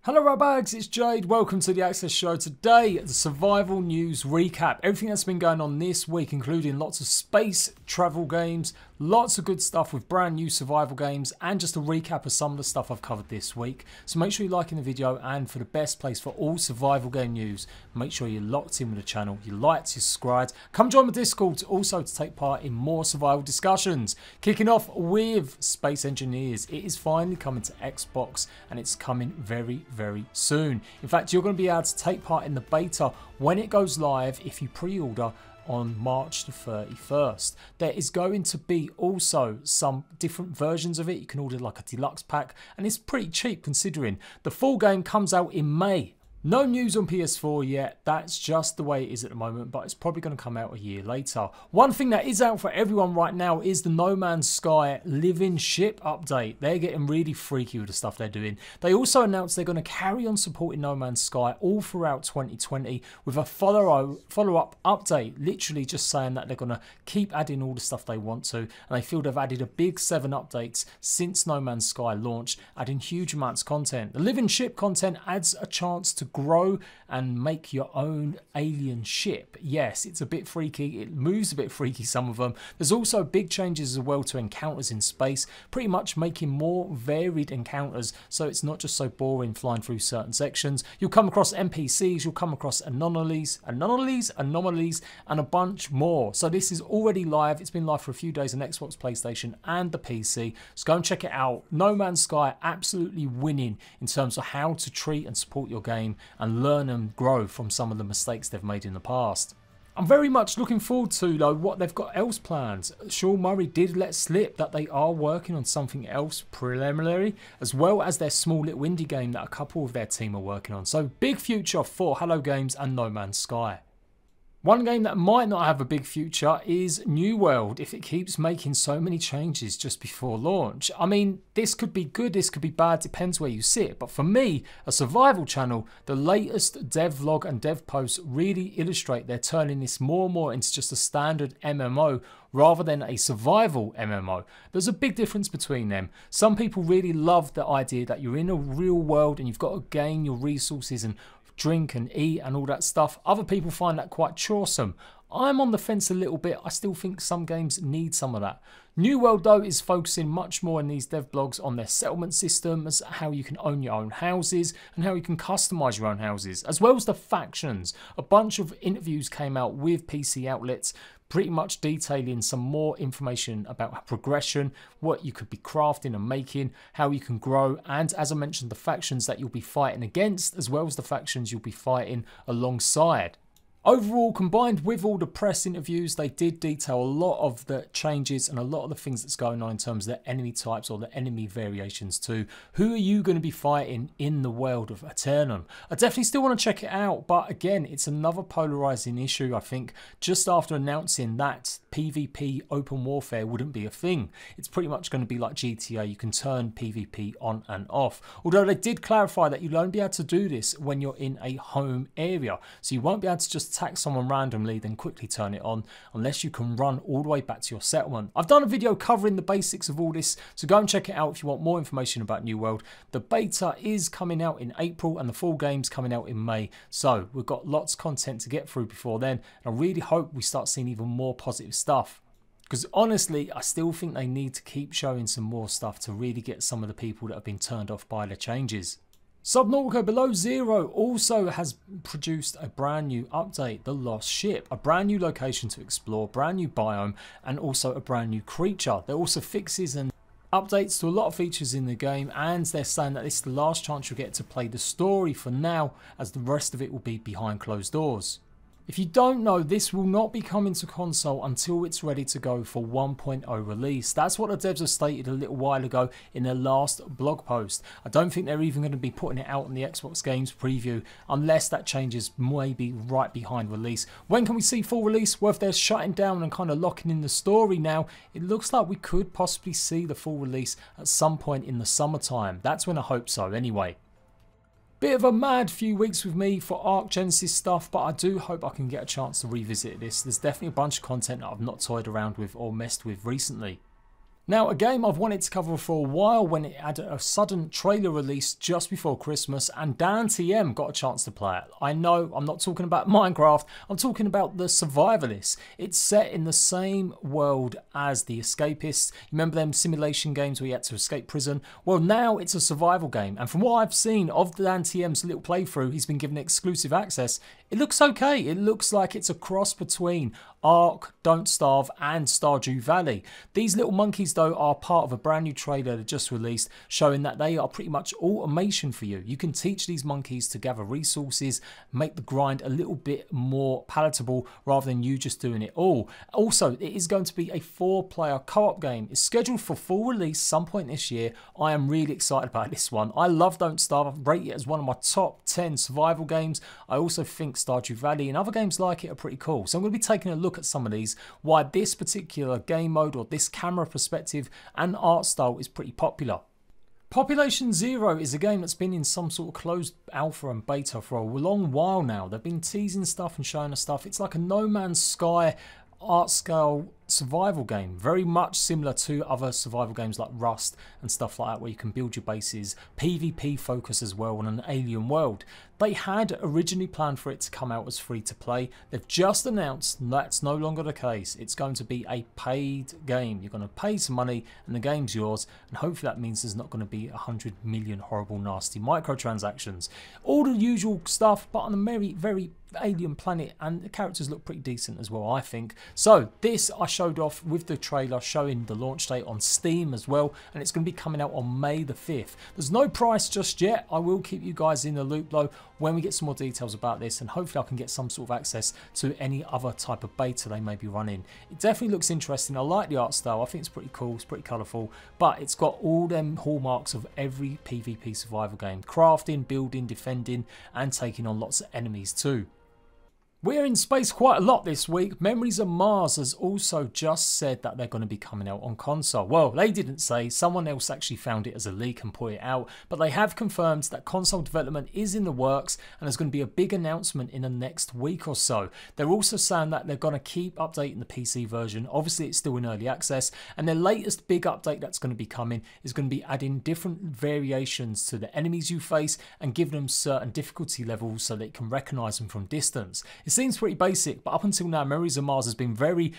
Hello Ratbags, it's Jade. Welcome to the Access Show. Today, the survival news recap. Everything that's been going on this week, including lots of space travel games, lots of good stuff with brand new survival games, and just a recap of some of the stuff I've covered this week. So make sure you're liking the video, and for the best place for all survival game news, make sure you're locked in with the channel, you liked, you subscribed. Come join my Discord also to take part in more survival discussions. Kicking off with Space Engineers. It is finally coming to Xbox, and it's coming very soon. In fact, you're going to be able to take part in the beta when it goes live if you pre-order on March the 31st. There is going to be also some different versions of it. You can order like a deluxe pack, and it's pretty cheap considering. The full game comes out in May. No news on PS4 yet, that's just the way it is at the moment, but it's probably going to come out a year later. One thing that is out for everyone right now is the No Man's Sky Living Ship update. They're getting really freaky with the stuff they're doing. They also announced they're going to carry on supporting No Man's Sky all throughout 2020 with a follow-up update, literally just saying that they're going to keep adding all the stuff they want to, and they feel they've added a big 7 updates since No Man's Sky launched, adding huge amounts of content. The Living Ship content adds a chance to grow and make your own alien ship. Yes, it's a bit freaky, it moves a bit freaky, some of them. There's also big changes as well to encounters in space, pretty much making more varied encounters, so it's not just so boring flying through certain sections. You'll come across NPCs, you'll come across anomalies, and a bunch more. So this is already live. It's been live for a few days on Xbox, PlayStation and the PC, so go and check it out. No Man's Sky absolutely winning in terms of how to treat and support your game and learn and grow from some of the mistakes they've made in the past. I'm very much looking forward to though what they've got else planned. Sean Murray did let slip that they are working on something else preliminary, as well as their small little indie game that a couple of their team are working on. So big future for Hello Games and No Man's Sky. One game that might not have a big future is New World if it keeps making so many changes just before launch. I mean, this could be good, this could be bad, depends where you sit. But for me, a survival channel, the latest dev vlog and dev posts really illustrate they're turning this more and more into just a standard MMO rather than a survival MMO. There's a big difference between them. Some people really love the idea that you're in a real world and you've got to gain your resources and drink and eat and all that stuff. Other people find that quite choresome. I'm on the fence a little bit. I still think some games need some of that. New World though is focusing much more in these dev blogs on their settlement systems, how you can own your own houses and how you can customize your own houses, as well as the factions. A bunch of interviews came out with PC outlets pretty much detailing some more information about progression, what you could be crafting and making, how you can grow, and as I mentioned, the factions that you'll be fighting against, as well as the factions you'll be fighting alongside. Overall, combined with all the press interviews, they did detail a lot of the changes and a lot of the things that's going on in terms of the enemy types or the enemy variations too. Who are you going to be fighting in the world of Eternum? I definitely still want to check it out, but again, it's another polarizing issue, I think, just after announcing that PvP open warfare wouldn't be a thing. It's pretty much going to be like GTA, you can turn PvP on and off. Although they did clarify that you'll only be able to do this when you're in a home area, so you won't be able to just attack someone randomly then quickly turn it on unless you can run all the way back to your settlement. I've done a video covering the basics of all this, so go and check it out if you want more information about New World. The beta is coming out in April and the full game's coming out in May, so we've got lots of content to get through before then, and I really hope we start seeing even more positive stuff. Because honestly, I still think they need to keep showing some more stuff to really get some of the people that have been turned off by the changes. Subnautica Below Zero also has produced a brand new update, The Lost Ship, a brand new location to explore, brand new biome, and also a brand new creature. There are also fixes and updates to a lot of features in the game, and they're saying that this is the last chance you'll get to play the story for now, as the rest of it will be behind closed doors. If you don't know, this will not be coming to console until it's ready to go for 1.0 release. That's what the devs have stated a little while ago in their last blog post. I don't think they're even going to be putting it out on the Xbox Games preview unless that changes maybe right behind release. When can we see full release? Well, if they're shutting down and kind of locking in the story now, it looks like we could possibly see the full release at some point in the summertime. That's when I hope so anyway. Bit of a mad few weeks with me for Ark Genesis stuff, but I do hope I can get a chance to revisit this. There's definitely a bunch of content that I've not toyed around with or messed with recently. Now, a game I've wanted to cover for a while when it had a sudden trailer release just before Christmas, and Dan TM got a chance to play it. I know I'm not talking about Minecraft, I'm talking about the Survivalists. It's set in the same world as the Escapists. You remember them simulation games where you had to escape prison? Well, now it's a survival game, and from what I've seen of Dan TM's little playthrough, he's been given exclusive access. It looks okay. It looks like it's a cross between Ark, Don't Starve and Stardew Valley. These little monkeys though are part of a brand new trailer that just released showing that they are pretty much automation for you. You can teach these monkeys to gather resources, make the grind a little bit more palatable rather than you just doing it all. Also, it is going to be a 4-player co-op game. It's scheduled for full release some point this year. I am really excited about this one. I love Don't Starve. I rate it as one of my top 10 survival games. I also think Stardew Valley and other games like it are pretty cool. So I'm going to be taking a look at some of these, why this particular game mode or this camera perspective and art style is pretty popular. Population Zero is a game that's been in some sort of closed alpha and beta for a long while now. They've been teasing stuff and showing us stuff. It's like a No Man's Sky art scale survival game, very much similar to other survival games like Rust and stuff like that, where you can build your bases, PvP focus as well on an alien world. They had originally planned for it to come out as free to play. They've just announced that's no longer the case. It's going to be a paid game. You're going to pay some money and the game's yours, and hopefully that means there's not going to be 100 million horrible nasty microtransactions. All the usual stuff, but on a very alien planet, and the characters look pretty decent as well, I think. So this I showed off with the trailer showing the launch date on Steam as well, and it's going to be coming out on May the 5th. There's no price just yet. I will keep you guys in the loop though when we get some more details about this, and hopefully I can get some sort of access to any other type of beta they may be running. It definitely looks interesting. I like the art style. I think it's pretty cool. It's pretty colourful, but it's got all them hallmarks of every PvP survival game: crafting, building, defending, and taking on lots of enemies too. We're in space quite a lot this week. Memories of Mars has also just said that they're going to be coming out on console. Well, they didn't say. Someone else actually found it as a leak and put it out. But they have confirmed that console development is in the works, and there's going to be a big announcement in the next week or so. They're also saying that they're going to keep updating the PC version. Obviously, it's still in early access. And their latest big update that's going to be coming is going to be adding different variations to the enemies you face and giving them certain difficulty levels so that you can recognize them from distance. It seems pretty basic, but up until now, Memories of Mars has been very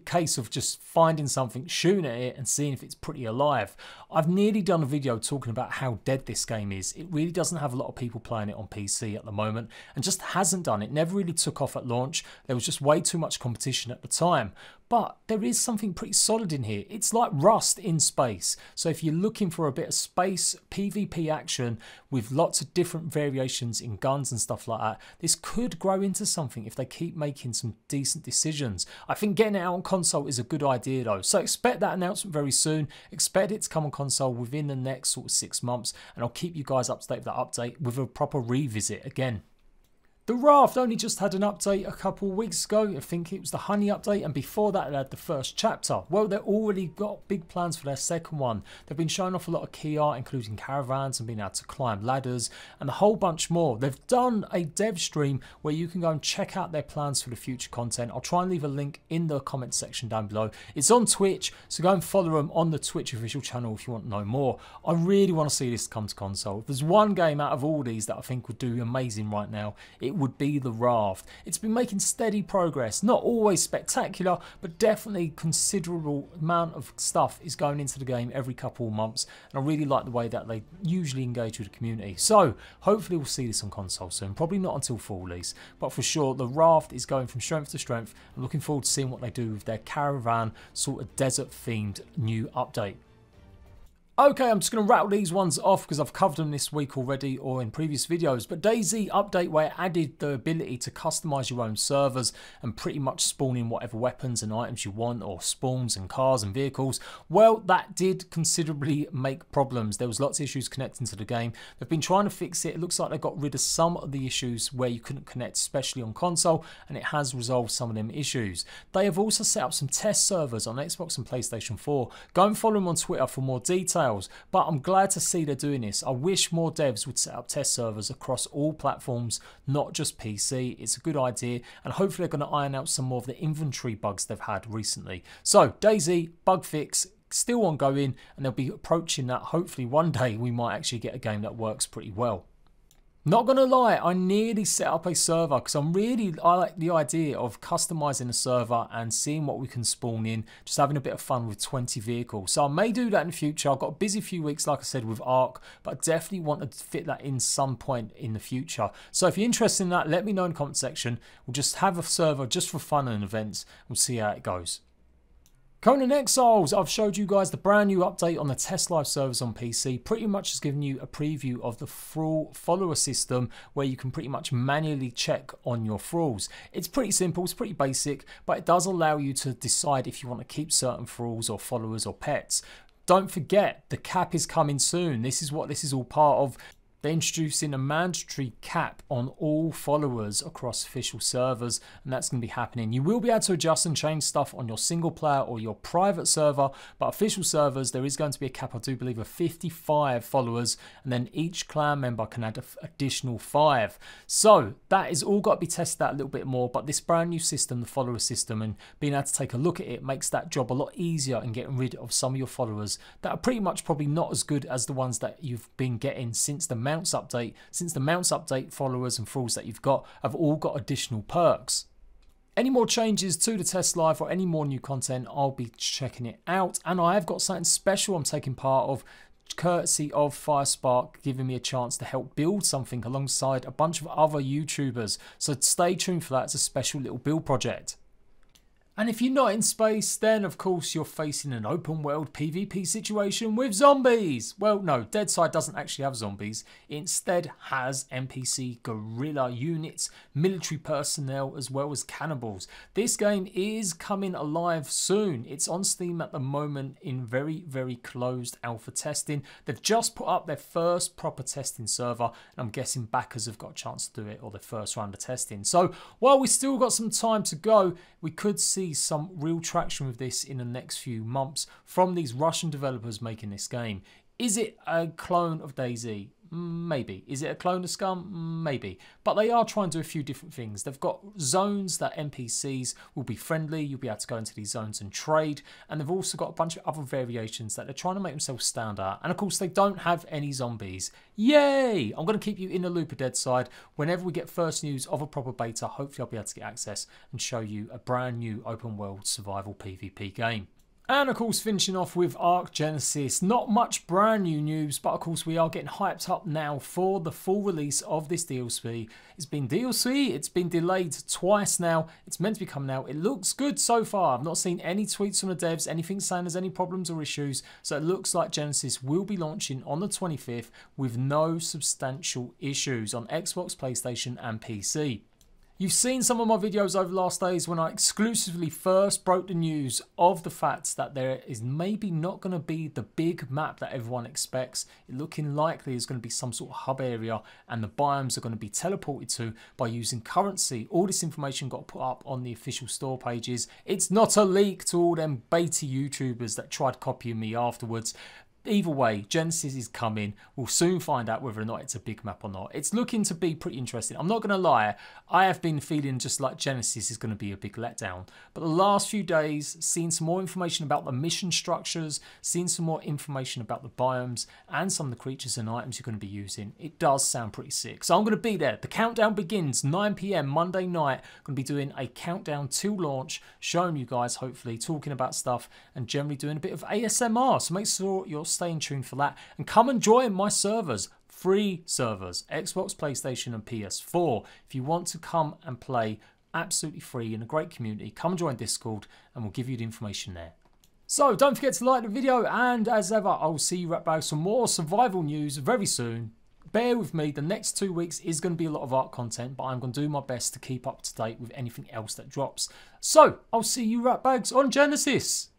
case of just finding something, shooting at it, and seeing if it's pretty alive. I've nearly done a video talking about how dead this game is. It really doesn't have a lot of people playing it on PC at the moment, and just hasn't done. It never really took off at launch. There was just way too much competition at the time. But there is something pretty solid in here. It's like Rust in space. So if you're looking for a bit of space PvP action with lots of different variations in guns and stuff like that, this could grow into something if they keep making some decent decisions. I think getting it out on console is a good idea though. So expect that announcement very soon. Expect it to come on console within the next sort of 6 months, and I'll keep you guys up to date with that update with a proper revisit again. The Raft only just had an update a couple of weeks ago. I think it was the Honey update, and before that it had the first chapter. Well, they've already got big plans for their second one. They've been showing off a lot of key art, including caravans and being able to climb ladders and a whole bunch more. They've done a dev stream where you can go and check out their plans for the future content. I'll try and leave a link in the comments section down below. It's on Twitch, so go and follow them on the Twitch official channel if you want to know more. I really want to see this come to console. If there's one game out of all these that I think would do amazing right now, it would be the Raft. It's been making steady progress, not always spectacular, but definitely considerable amount of stuff is going into the game every couple of months, and I really like the way that they usually engage with the community. So hopefully we'll see this on console soon, probably not until full release, but for sure the Raft is going from strength to strength. I'm looking forward to seeing what they do with their caravan sort of desert themed new update. Okay, I'm just going to rattle these ones off because I've covered them this week already or in previous videos. But Dayz update, where it added the ability to customize your own servers and pretty much spawn in whatever weapons and items you want, or spawns and cars and vehicles. Well, that did considerably make problems. There was lots of issues connecting to the game. They've been trying to fix it. It looks like they got rid of some of the issues where you couldn't connect, especially on console, and it has resolved some of them issues. They have also set up some test servers on Xbox and PlayStation 4. Go and follow them on Twitter for more details. details, but I'm glad to see they're doing this. I wish more devs would set up test servers across all platforms, not just PC. It's a good idea, and hopefully they're going to iron out some more of the inventory bugs they've had recently. So Dayz bug fix still ongoing, and they'll be approaching that. Hopefully one day we might actually get a game that works pretty well. Not gonna lie, I nearly set up a server because I like the idea of customizing a server and seeing what we can spawn in, just having a bit of fun with 20 vehicles. So I may do that in the future. I've got a busy few weeks, like I said, with Ark, but I definitely want to fit that in some point in the future. So if you're interested in that, let me know in the comment section. We'll just have a server just for fun and events. We'll see how it goes. Conan Exiles, I've showed you guys the brand new update on the test live servers on PC. Pretty much has given you a preview of the thrall follower system where you can pretty much manually check on your thralls. It's pretty simple, it's pretty basic, but it does allow you to decide if you want to keep certain thralls or followers or pets. Don't forget, the cap is coming soon. This is what this is all part of. They're introducing a mandatory cap on all followers across official servers, and that's going to be happening. You will be able to adjust and change stuff on your single player or your private server, but official servers, there is going to be a cap, I do believe, of 55 followers, and then each clan member can add an additional 5. So that is all got to be tested out a little bit more, but this brand new system, the follower system, and being able to take a look at it makes that job a lot easier in getting rid of some of your followers that are pretty much probably not as good as the ones that you've been getting since the mounts update. Since the mounts update, followers and thralls that you've got have all got additional perks. Any more changes to the test live or any more new content, I'll be checking it out, and I have got something special I'm taking part of, courtesy of Firespark, giving me a chance to help build something alongside a bunch of other YouTubers, so stay tuned for that. It's a special little build project. And if you're not in space, then of course you're facing an open world PvP situation with zombies. Well, no, Deadside doesn't actually have zombies. It instead has NPC guerrilla units, military personnel, as well as cannibals. This game is coming alive soon. It's on Steam at the moment in very, very closed alpha testing. They've just put up their first proper testing server, and I'm guessing backers have got a chance to do it, or their first round of testing. So while we still got some time to go, we could see some real traction with this in the next few months from these Russian developers making this game. Is it a clone of Dayz? Maybe. Is it a clone of Scum? Maybe. But they are trying to do a few different things. They've got zones that NPCs will be friendly. You'll be able to go into these zones and trade. And they've also got a bunch of other variations that they're trying to make themselves stand out. And of course, they don't have any zombies. Yay! I'm going to keep you in the loop of Deadside. Whenever we get first news of a proper beta, hopefully I'll be able to get access and show you a brand new open world survival PvP game. And of course, finishing off with Ark Genesis. Not much brand new news, but of course we are getting hyped up now for the full release of this DLC. It's been DLC, it's been delayed twice now. It's meant to be coming out. It looks good so far. I've not seen any tweets from the devs, anything saying there's any problems or issues. So it looks like Genesis will be launching on the 25th with no substantial issues on Xbox, PlayStation and PC. You've seen some of my videos over the last days when I exclusively first broke the news of the fact that there is maybe not going to be the big map that everyone expects. It looking likely is going to be some sort of hub area, and the biomes are going to be teleported to by using currency. All this information got put up on the official store pages. It's not a leak to all them beta YouTubers that tried copying me afterwards. Either way, Genesis is coming. We'll soon find out whether or not it's a big map or not. It's looking to be pretty interesting. I'm not going to lie, I have been feeling just like Genesis is going to be a big letdown. But the last few days, seeing some more information about the mission structures, seeing some more information about the biomes, and some of the creatures and items you're going to be using, it does sound pretty sick. So I'm going to be there. The countdown begins 9 PM Monday night. I'm going to be doing a countdown to launch, showing you guys, hopefully, talking about stuff, and generally doing a bit of ASMR. So make sure you're staying tuned for that, and come and join my servers, free servers, Xbox, PlayStation and PS4. If you want to come and play absolutely free in a great community, come and join Discord and we'll give you the information there. So don't forget to like the video, and as ever, I'll see you right back with some more survival news very soon. Bear with me, the next 2 weeks is going to be a lot of Ark content, but I'm going to do my best to keep up to date with anything else that drops. So I'll see you rat bags on Genesis.